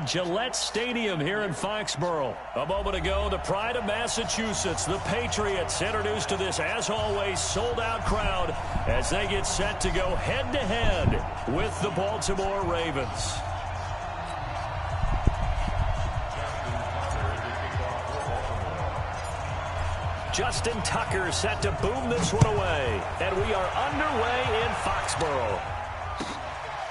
at Gillette Stadium here in Foxborough. A moment ago, the pride of Massachusetts, the Patriots, introduced to this, as always, sold-out crowd as they get set to go head-to-head with the Baltimore Ravens. Justin Tucker set to boom this one away. And we are underway in Foxborough.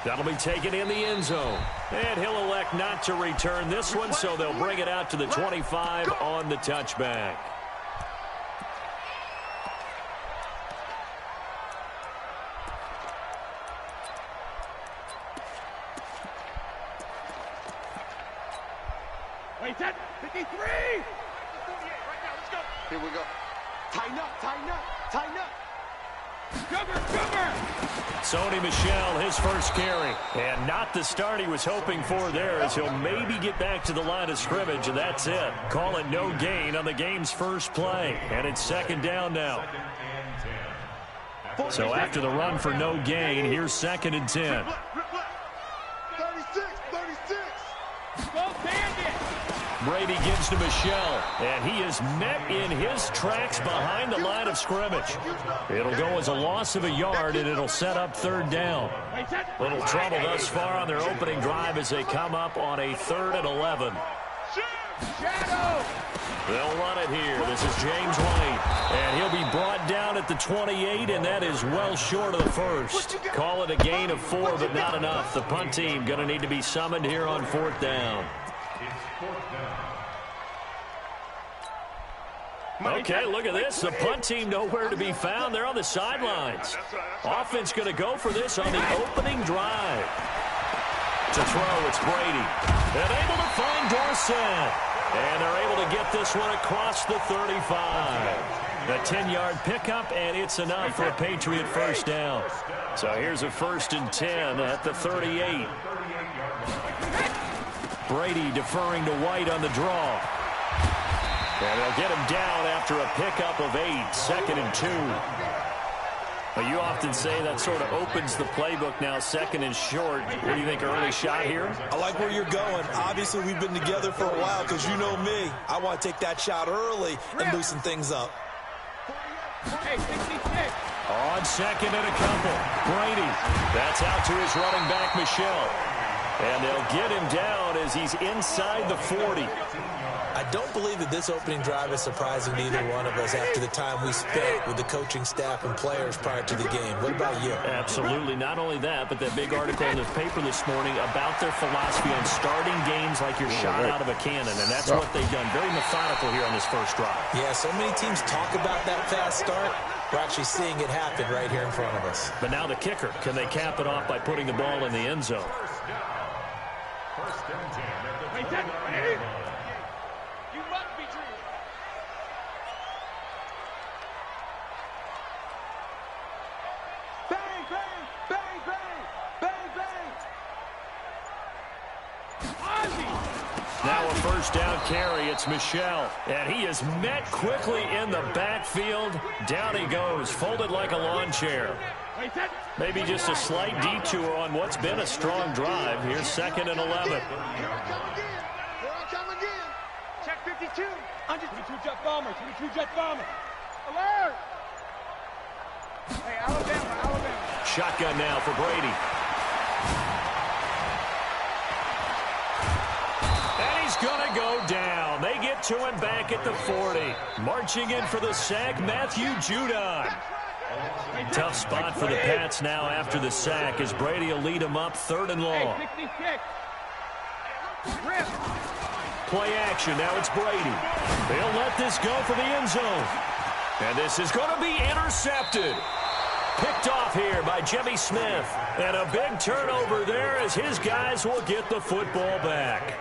That'll be taken in the end zone. And he'll elect not to return this one, so they'll bring it out to the 25 on the touchback. Wait, that 53! Here we go. Tighten up, tighten up, tighten up. Cover! Sony Michel, his first carry. And not the start he was hoping for there, as he'll maybe get back to the line of scrimmage, and that's it. Call it no gain on the game's first play. And it's second down now. So after the run for no gain, here's second and 10. 36. Go Bandit! Brady gives to Michel, and he is met in his tracks behind the line of scrimmage. It'll go as a loss of a yard, and it'll set up third down. Little trouble thus far on their opening drive as they come up on a 3rd and 11. Shadow! They'll run it here. This is James White, and he'll be brought down at the 28, and that is well short of the first. Call it a gain of 4, but not enough. The punt team going to need to be summoned here on 4th down. Okay, look at this. The punt team nowhere to be found. They're on the sidelines. Offense going to go for this on the opening drive. To throw, it's Brady. And able to find Dorsett. And they're able to get this one across the 35. A 10-yard pickup, and it's enough for a Patriot first down. So here's a 1st and 10 at the 38. Brady deferring to White on the draw. And they'll get him down after a pickup of 8, 2nd and 2. Well, you often say that sort of opens the playbook now, 2nd and short. What do you think, early shot here? I like where you're going. Obviously, we've been together for a while because you know me. I want to take that shot early and loosen things up. Hey, 66! On 2nd and a couple. Brady. That's out to his running back, Michel. And they'll get him down as he's inside the 40. I don't believe that this opening drive is surprising to either one of us after the time we spent with the coaching staff and players prior to the game. What about you? Absolutely. Not only that, but that big article in the paper this morning about their philosophy on starting games like you're shot out of a cannon, and that's what they've done. Very methodical here on this first drive. Yeah, so many teams talk about that fast start. We're actually seeing it happen right here in front of us. But now the kicker. Can they cap it off by putting the ball in the end zone? Wait, that... You must be true. Bang, bang, bang, bang, bang, bang. Ozzy! Now a first down carry. It's Michel. And he is met quickly in the backfield. Down he goes, folded like a lawn chair. Wait, that... Maybe just a slight detour on what's been a strong drive. Here's 2nd and 11. Here I come again. Check 52. 22 jet bomber. 22 jet bomber. Alert! Hey, Alabama. Shotgun now for Brady. And he's going to go down. They get to him back at the 40. Marching in for the sack, Matthew Judon. Tough spot for the Pats now after the sack as Brady will lead them up 3rd and long. Hey, 66. Rip. Play action. Now it's Brady. They'll let this go for the end zone. And this is going to be intercepted. Picked off here by Jimmy Smith. And a big turnover there as his guys will get the football back.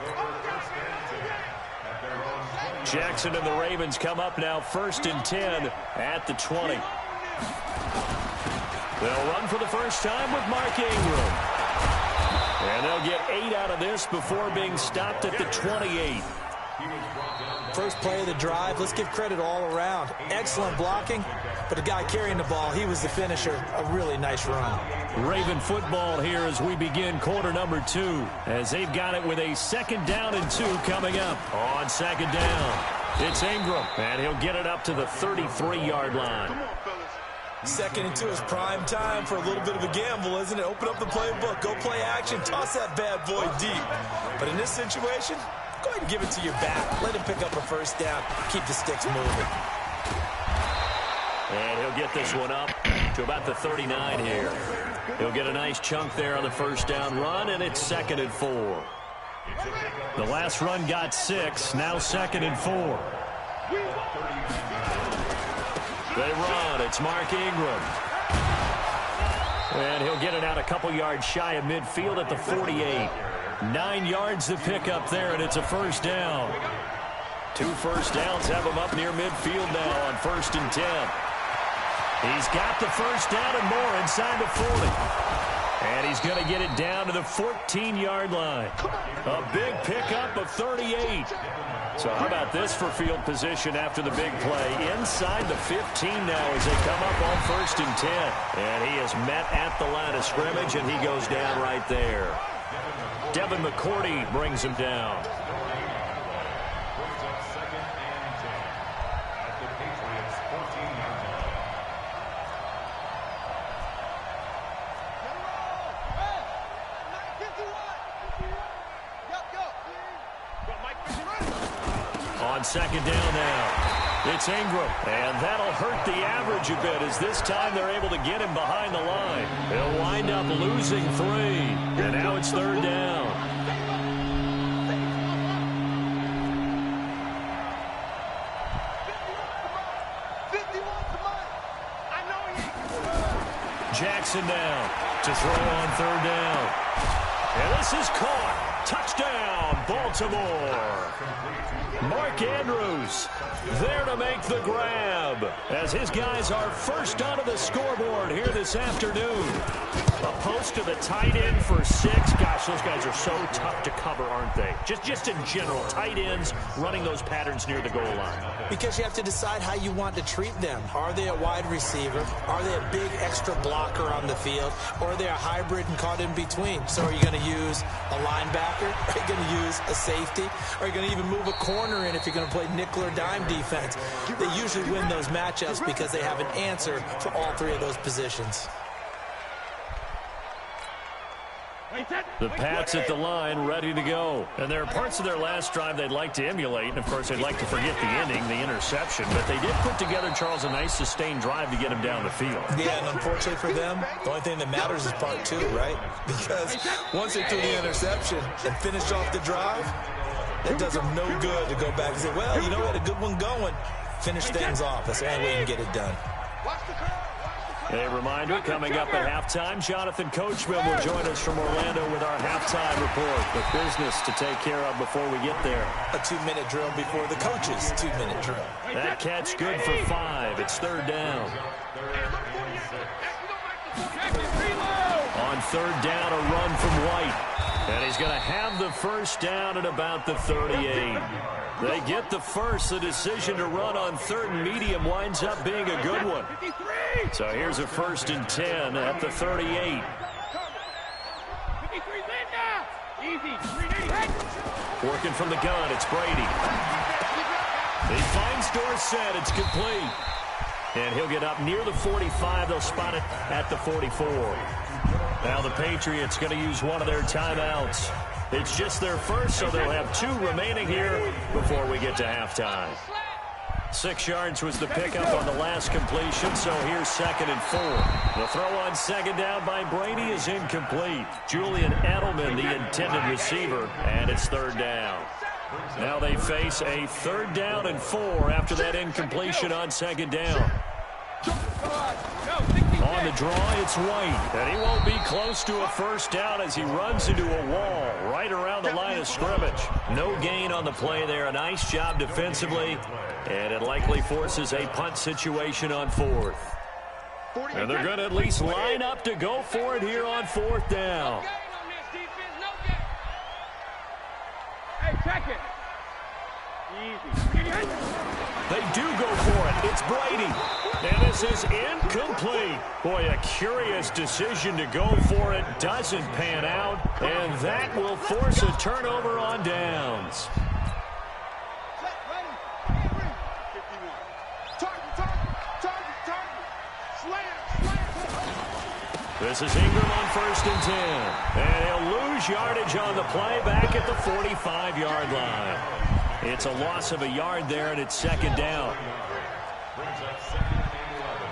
Jackson and the Ravens come up now 1st and 10 at the 20. They'll run for the first time with Mark Ingram. And they'll get 8 out of this before being stopped at the 28. First play of the drive, let's give credit all around. Excellent blocking, but the guy carrying the ball, he was the finisher. A really nice run. Raven football here as we begin quarter number 2, as they've got it with a 2nd down and 2 coming up. On 2nd down, it's Ingram, and he'll get it up to the 33-yard line. 2nd and 2 is prime time for a little bit of a gamble, isn't it? Open up the playbook, go play action, toss that bad boy deep. But in this situation, go ahead and give it to your back. Let him pick up a 1st down. Keep the sticks moving. And he'll get this one up to about the 39 here. He'll get a nice chunk there on the 1st down run, and it's 2nd and 4. The last run got 6, now 2nd and 4. They run. It's Mark Ingram. And he'll get it out a couple yards shy of midfield at the 48. 9 yards to pick up there, and it's a 1st down. 2 1st downs have him up near midfield now on 1st and 10. He's got the 1st down and more inside the 40. And he's going to get it down to the 14-yard line. A big pickup of 38. So how about this for field position after the big play? Inside the 15 now as they come up on 1st and 10. And he is met at the line of scrimmage, and he goes down right there. Devin McCourty brings him down. On 2nd down now, it's Ingram, and that'll hurt the average a bit as this time they're able to get him behind the line. He'll wind up losing 3, and now it's 3rd down. Jackson down to throw on 3rd down. And this is caught. Touchdown, Baltimore. Mark Andrews there to make the grab as his guys are first onto the scoreboard here this afternoon. A post to the tight end for 6. Gosh, those guys are so tough to cover, aren't they? Just in general, tight ends running those patterns near the goal line. Because you have to decide how you want to treat them. Are they a wide receiver? Are they a big extra blocker on the field? Or are they a hybrid and caught in between? So are you going to use a linebacker? Are you going to use a safety? Are you going to even move a corner in if you're going to play nickel or dime defense? They usually win those matchups because they have an answer for all 3 of those positions. The Pats at the line, ready to go. And there are parts of their last drive they'd like to emulate. And, of course, they'd like to forget the ending, the interception. But they did put together, Charles, a nice sustained drive to get him down the field. Yeah, and unfortunately for them, the only thing that matters is part 2, right? Because once they threw the interception and finished off the drive, it does them no good to go back and say, well, you know, we had a good one going. Finish things off. That's the only way you can get it done. A reminder, coming up at halftime, Jonathan Coachman will join us from Orlando with our halftime report. The business to take care of before we get there. A 2-minute drill before the coach's 2-minute drill. That catch good for 5. It's 3rd down. On 3rd down, a run from White. And he's going to have the 1st down at about the 38. They get the 1st. The decision to run on 3rd and medium winds up being a good one. So here's a 1st and 10 at the 38. Working from the gun, it's Brady. He finds Dorsett. It's complete. And he'll get up near the 45. They'll spot it at the 44. Now the Patriots going to use one of their timeouts. It's just their first, so they'll have 2 remaining here before we get to halftime. 6 yards was the pickup on the last completion, so here's 2nd and 4. The throw on 2nd down by Brady is incomplete. Julian Edelman, the intended receiver, and it's 3rd down. Now they face a 3rd down and 4 after that incompletion on 2nd down. On the draw, it's White, and he won't be close to a 1st down as he runs into a wall right around the line of scrimmage. No gain on the play there. A nice job defensively, and it likely forces a punt situation on 4th. And they're going to at least line up to go for it here on 4th down. Hey, check it. They do go for it. It's Brady. And this is incomplete. Boy, a curious decision to go for it. Doesn't pan out. And that will force a turnover on downs. This is Ingram on 1st and 10. And he'll lose yardage on the play back at the 45-yard line. It's a loss of a yard there, and it's 2nd down. Brings up 2nd and 11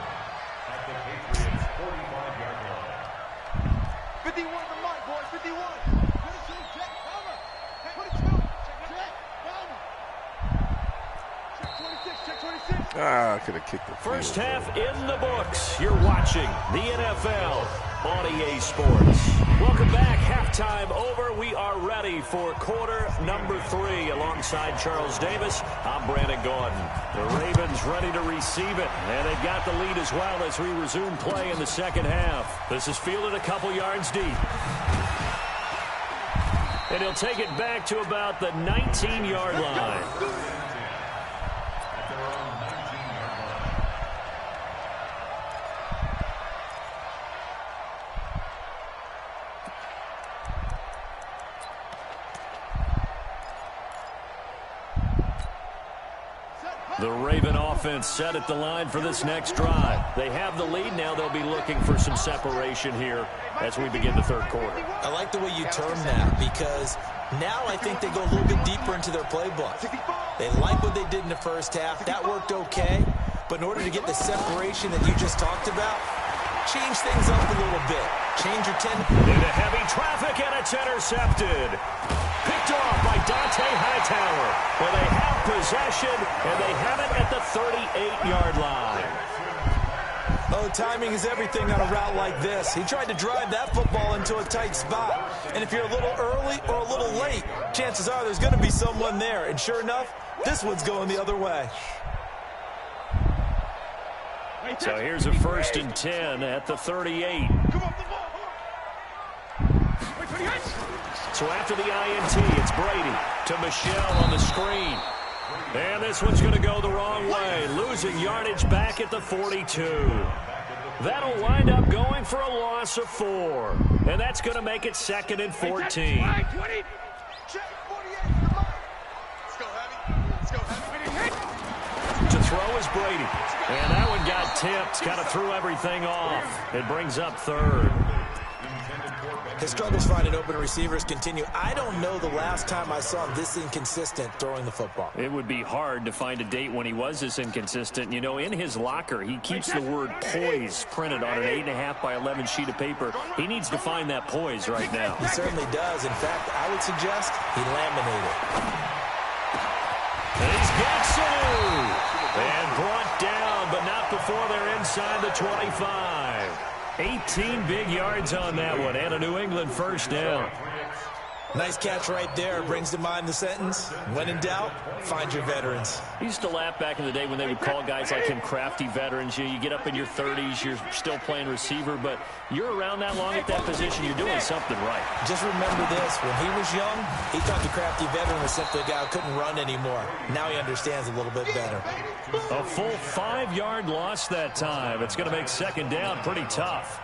at the Patriots' 45-yard line. 51 to Mike, boys, 51. 22, check, cover. 22, check, cover. Check 26, check 26. I could have kicked the First field half goal. in the books. You're watching the NFL on EA Sports. Welcome back. Halftime over. We are ready for quarter number 3. Alongside Charles Davis, I'm Brandon Gordon. The Ravens ready to receive it, and they've got the lead as well as we resume play in the second half. This is fielded a couple yards deep. And he'll take it back to about the 19-yard line. The Raven offense set at the line for this next drive. They have the lead. Now they'll be looking for some separation here as we begin the third quarter. I like the way you term that, because now I think they go a little bit deeper into their playbook. They like what they did in the first half. That worked okay. But in order to get the separation that you just talked about, change things up a little bit. Change your 10. Into heavy traffic, and it's intercepted. Picked off by Dante Hightower. Well, they have possession, and they have it at the 38-yard line. Oh, timing is everything on a route like this. He tried to drive that football into a tight spot. And if you're a little early or a little late, chances are there's going to be someone there. And sure enough, this one's going the other way. So here's a 1st and 10 at the 38. So after the INT, it's Brady to Michelle on the screen. And this one's going to go the wrong way, losing yardage back at the 42. That'll wind up going for a loss of 4. And that's going to make it 2nd and 14. To throw is Brady. And that one got tipped, kind of threw everything off. It brings up 3rd. His struggles finding open receivers continue. I don't know the last time I saw him this inconsistent throwing the football. It would be hard to find a date when he was this inconsistent. You know, in his locker, he keeps the word poise printed on an 8.5 by 11 sheet of paper. He needs to find that poise right now. He certainly does. In fact, I would suggest he laminated. He's Gaxonu. And brought down, but not before they're inside the 25. 18 big yards on that one, and a New England 1st down. Nice catch right there. Brings to mind the sentence, when in doubt, find your veterans. I used to laugh back in the day when they would call guys like him crafty veterans. You get up in your 30s, you're still playing receiver, but you're around that long at that position, you're doing something right. Just remember this, when he was young, he thought the crafty veteran was simply a guy who couldn't run anymore. Now he understands a little bit better. A full 5-yard loss that time. It's going to make 2nd down pretty tough.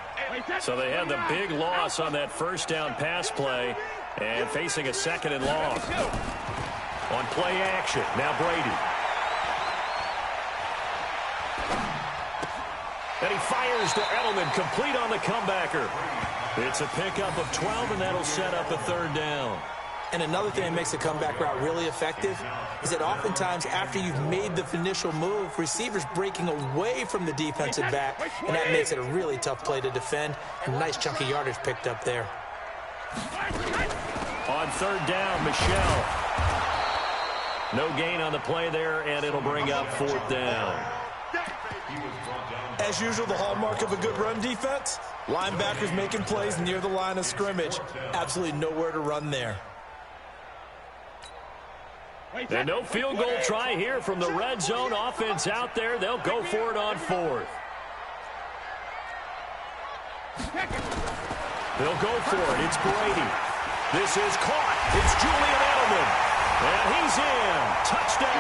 So they had the big loss on that 1st down pass play. And facing a 2nd and long. On play action, now Brady. And he fires to Edelman, complete on the comebacker. It's a pickup of 12, and that'll set up a 3rd down. And another thing that makes a comeback route really effective is that oftentimes after you've made the initial move, receivers breaking away from the defensive back, and that makes it a really tough play to defend. A nice chunk of yardage picked up there. On 3rd down, Michelle. No gain on the play there, and it'll bring up 4th down. As usual, the hallmark of a good run defense, linebackers making plays near the line of scrimmage. Absolutely nowhere to run there. And no field goal try here from the red zone offense out there. They'll go for it on 4th. They'll go for it. It's Brady. This is caught. It's Julian Edelman. And he's in. Touchdown,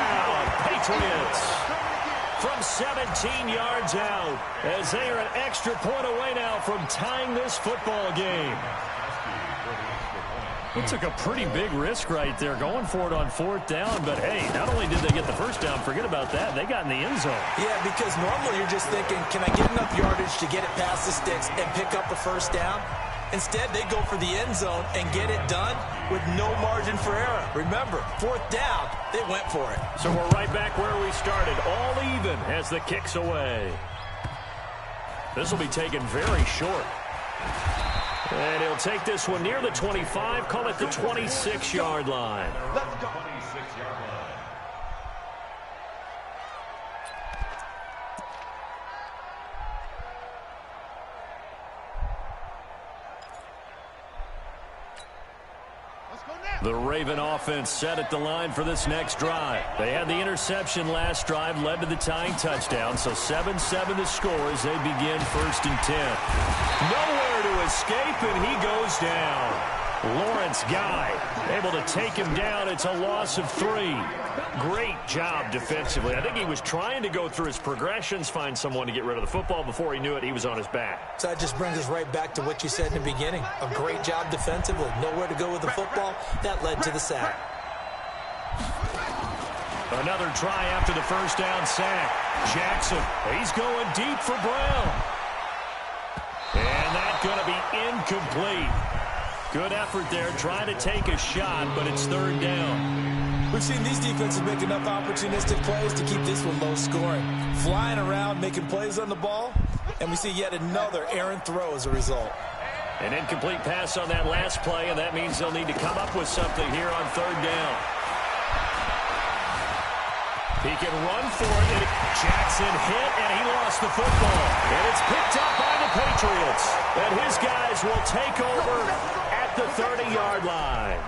Patriots from 17 yards out as they are an extra point away now from tying this football game. It took a pretty big risk right there going for it on 4th down, but hey, not only did they get the first down, forget about that, they got in the end zone. Yeah, because normally you're just thinking, can I get enough yardage to get it past the sticks and pick up a first down? Instead, they go for the end zone and get it done with no margin for error. Remember, 4th down, they went for it. So we're right back where we started, all even as the kick's away. This will be taken very short. And he'll take this one near the 25, call it the 26-yard line. Let's go. 26-yard line. The Raven offense set at the line for this next drive. They had the interception last drive, led to the tying touchdown, so 7-7 the score as they begin 1st and 10. Nowhere to escape, and he goes down. Lawrence Guy able to take him down. It's a loss of 3. Great job defensively. I think he was trying to go through his progressions, find someone to get rid of the football. Before he knew it, he was on his back. So that just brings us right back to what you said in the beginning. A great job defensively. Nowhere to go with the football. That led to the sack. Another try after the first down sack. Jackson, he's going deep for Brown. And that's going to be incomplete. Good effort there, trying to take a shot, but it's 3rd down. We've seen these defenses make enough opportunistic plays to keep this one low scoring. Flying around, making plays on the ball, and we see yet another errant throw as a result. An incomplete pass on that last play, and that means they'll need to come up with something here on 3rd down. He can run for it. Jackson hit, and he lost the football. And it's picked up by the Patriots. And his guys will take over at the 30-yard line.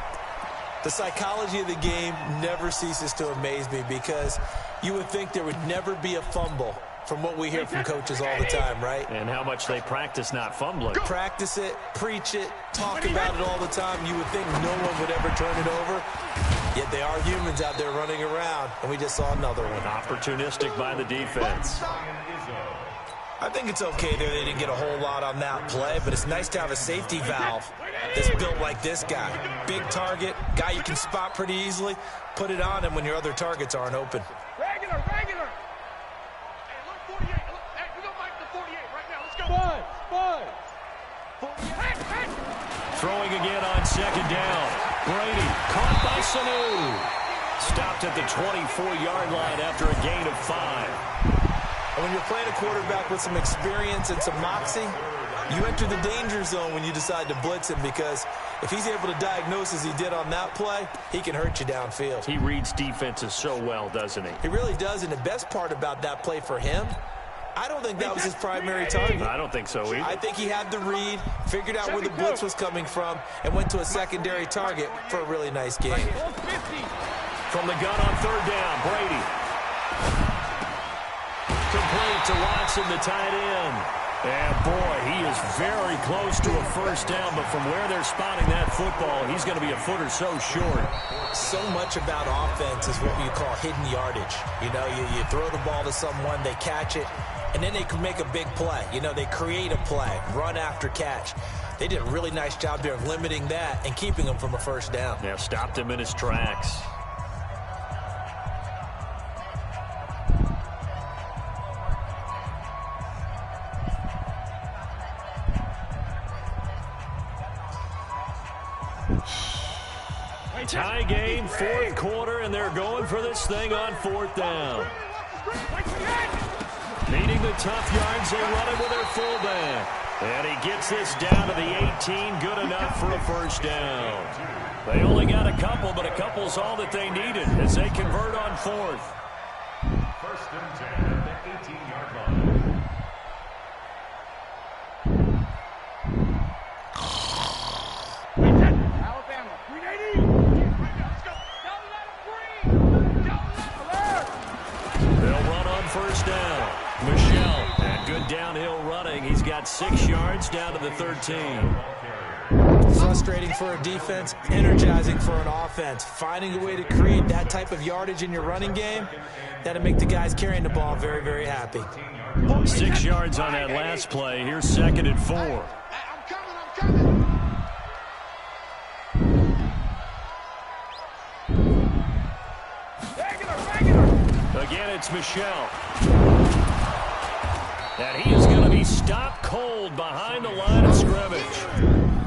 The psychology of the game never ceases to amaze me because you would think there would never be a fumble from what we hear from coaches all the time, right? And how much they practice not fumbling. Practice it, preach it, talk about it all the time. You would think no one would ever turn it over. Yet they are humans out there running around, and we just saw another one. Opportunistic by the defense. I think it's okay there they didn't get a whole lot on that play, but it's nice to have a safety valve that's built like this guy. Big target, guy you can spot pretty easily. Put it on him when your other targets aren't open. Regular. Hey, look, 48. Look, hey, we go back to 48 right now. Let's go. Spud. Hey. Throwing again on 2nd down. Brady caught by Sanu. Stopped at the 24-yard line after a gain of 5. And when you're playing a quarterback with some experience and some moxie, you enter the danger zone when you decide to blitz him because if he's able to diagnose as he did on that play, he can hurt you downfield. He reads defenses so well, doesn't he? He really does, and the best part about that play for him, I don't think that was his primary target. I don't think so either. I think he had the read, figured out where the blitz was coming from, and went to a secondary target for a really nice game. From the gun on 3rd down, Brady. Complete to Watson, the tight end. And boy, he is very close to a first down, but from where they're spotting that football, he's going to be a foot or so short. So much about offense is what you call hidden yardage. You know, you throw the ball to someone, they catch it, and then they can make a big play. You know, they create a play, run after catch. They did a really nice job there of limiting that and keeping him from a first down. Yeah, stopped him in his tracks. Tie game, 4th quarter, and they're going for this thing on 4th down. Needing the tough yards, they run it with their fullback. And he gets this down to the 18, good enough for a first down. They only got a couple, but a couple's all that they needed as they convert on 4th. 1st and 10 at the 18-yard line. Alabama, 380. They'll run on 1st down. Michelle, and good downhill running. He's got 6 yards down to the 13. So frustrating for a defense, energizing for an offense. Finding a way to create that type of yardage in your running game, that'll make the guys carrying the ball very, very happy. 6 yards on that last play. Here's 2nd and 4. I'm coming. Again, it's Michel. And he is going to be stopped cold behind the line of scrimmage.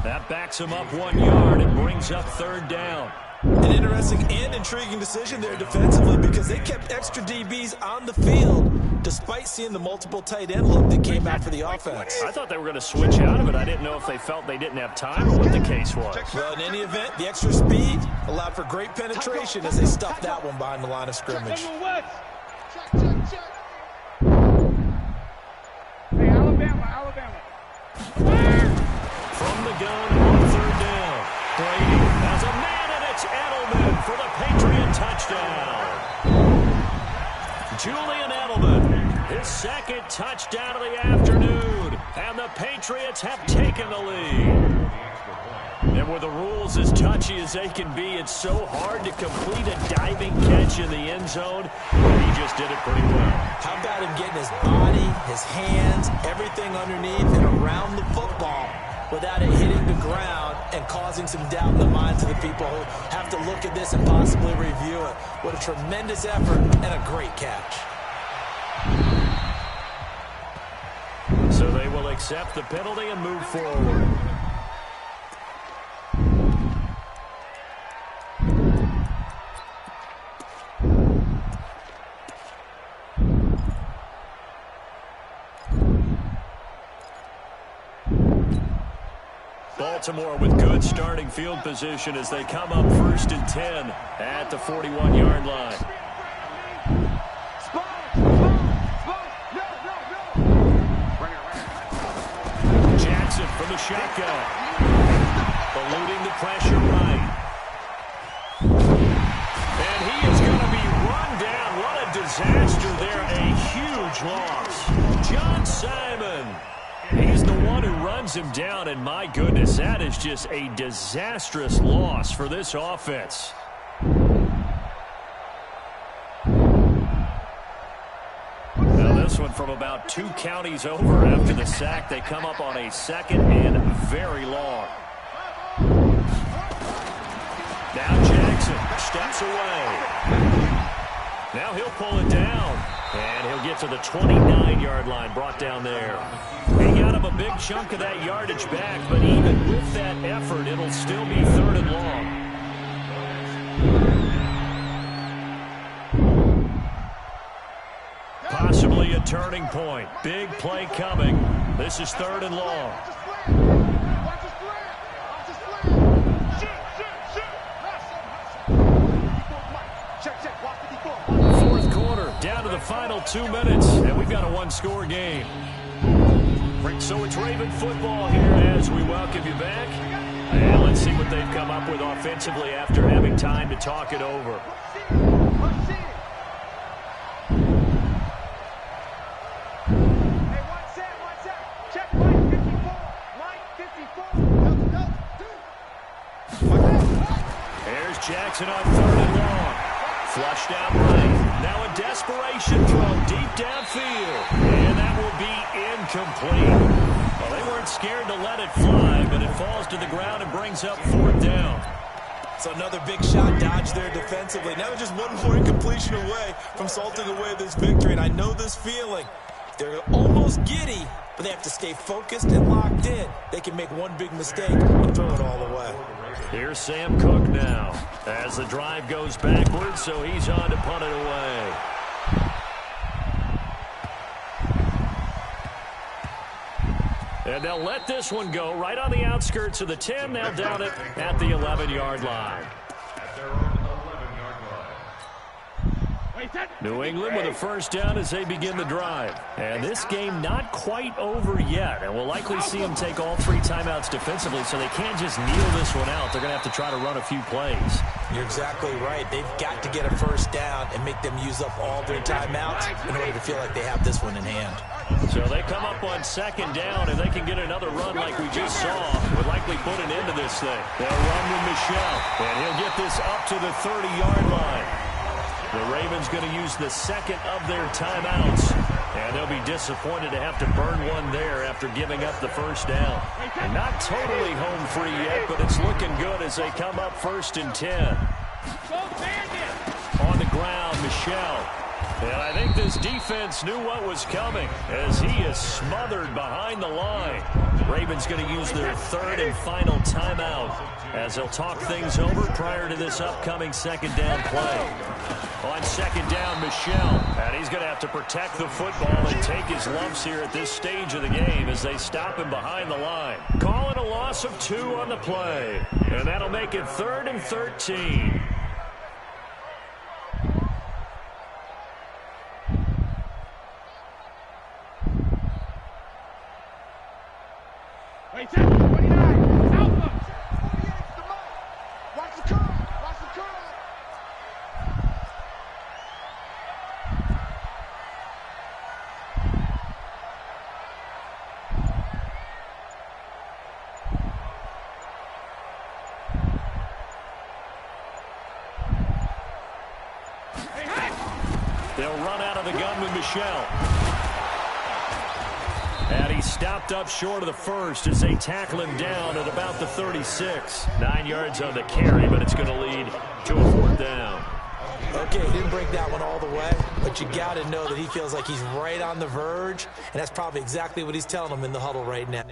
That backs him up 1 yard and brings up 3rd down. An interesting and intriguing decision there defensively because they kept extra DBs on the field despite seeing the multiple tight end look that came out for the offense. I thought they were going to switch out of it. I didn't know if they felt they didn't have time or what the case was. Well, in any event, the extra speed allowed for great penetration as they stuffed that one behind the line of scrimmage. Check. Hey, Alabama. From the gun on 3rd down. Brady has a man, and it's Edelman for the Patriot touchdown. Julian Edelman, his 2nd touchdown of the afternoon, and the Patriots have taken the lead. And with the rules as touchy as they can be, it's so hard to complete a diving catch in the end zone. He just did it pretty well. How about him getting his body, his hands, everything underneath and around the football without it hitting the ground and causing some doubt in the minds of the people who have to look at this and possibly review it. What a tremendous effort and a great catch. So they will accept the penalty and move forward. Baltimore with good starting field position as they come up 1st and 10 at the 41-yard line. Jackson from the shotgun. Eluding the pressure right. And he is going to be run down. What a disaster there. A huge loss. John Simon. He's the one who runs him down, and my goodness, that is just a disastrous loss for this offense. Now this one from about 2 counties over after the sack. They come up on a 2nd and very long. Now Jackson steps away. Now he'll pull it down, and he'll get to the 29-yard line, brought down there. He got him a big chunk of that yardage back, but even with that effort, it'll still be 3rd and long. Possibly a turning point. Big play coming. This is 3rd and long. Down to the final 2 minutes, and we've got a 1-score game. So it's Raven football here as we welcome you back. And let's see what they've come up with offensively after having time to talk it over. There's Jackson on 3rd and long. Flushed out right. Now a desperation throw deep downfield. And that will be incomplete. Well, they weren't scared to let it fly, but it falls to the ground and brings up 4th down. So another big shot dodge there defensively. Now just one more incompletion away from salting away this victory. And I know this feeling. They're almost giddy, but they have to stay focused and locked in. They can make one big mistake and throw it all away. Here's Sam Cook now as the drive goes backwards, so he's on to punt it away. And they'll let this one go right on the outskirts of the 10. Now down it at the 11-yard line. At their own 11-yard line. New England with a first down as they begin the drive. And this game not quite over yet. And we'll likely see them take all 3 timeouts defensively, so they can't just kneel this one out. They're going to have to try to run a few plays. You're exactly right. They've got to get a first down and make them use up all their timeouts in order to feel like they have this one in hand. So they come up on second down, and they can get another run like we just saw. Would likely put an end to this thing. They'll run with Michel, and he'll get this up to the 30-yard line. The Ravens going to use the second of their timeouts, and they'll be disappointed to have to burn one there after giving up the first down. And not totally home free yet, but it's looking good as they come up 1st and 10. On the ground, Michel. And I think this defense knew what was coming as he is smothered behind the line. Ravens going to use their 3rd and final timeout as they'll talk things over prior to this upcoming second down play. On second down, Michel. And he's going to have to protect the football and take his lumps here at this stage of the game as they stop him behind the line. Calling a loss of 2 on the play. And that'll make it 3rd and 13. Wait, 29. Outlook. 48's the mark. Watch the curve. Watch the curve. They'll run out of the gun with Michel. And he's stopped up short of the first as they tackle him down at about the 36. 9 yards on the carry, but it's going to lead to a 4th down. Okay, he didn't break that one all the way, but you got to know that he feels like he's right on the verge, and that's probably exactly what he's telling them in the huddle right now.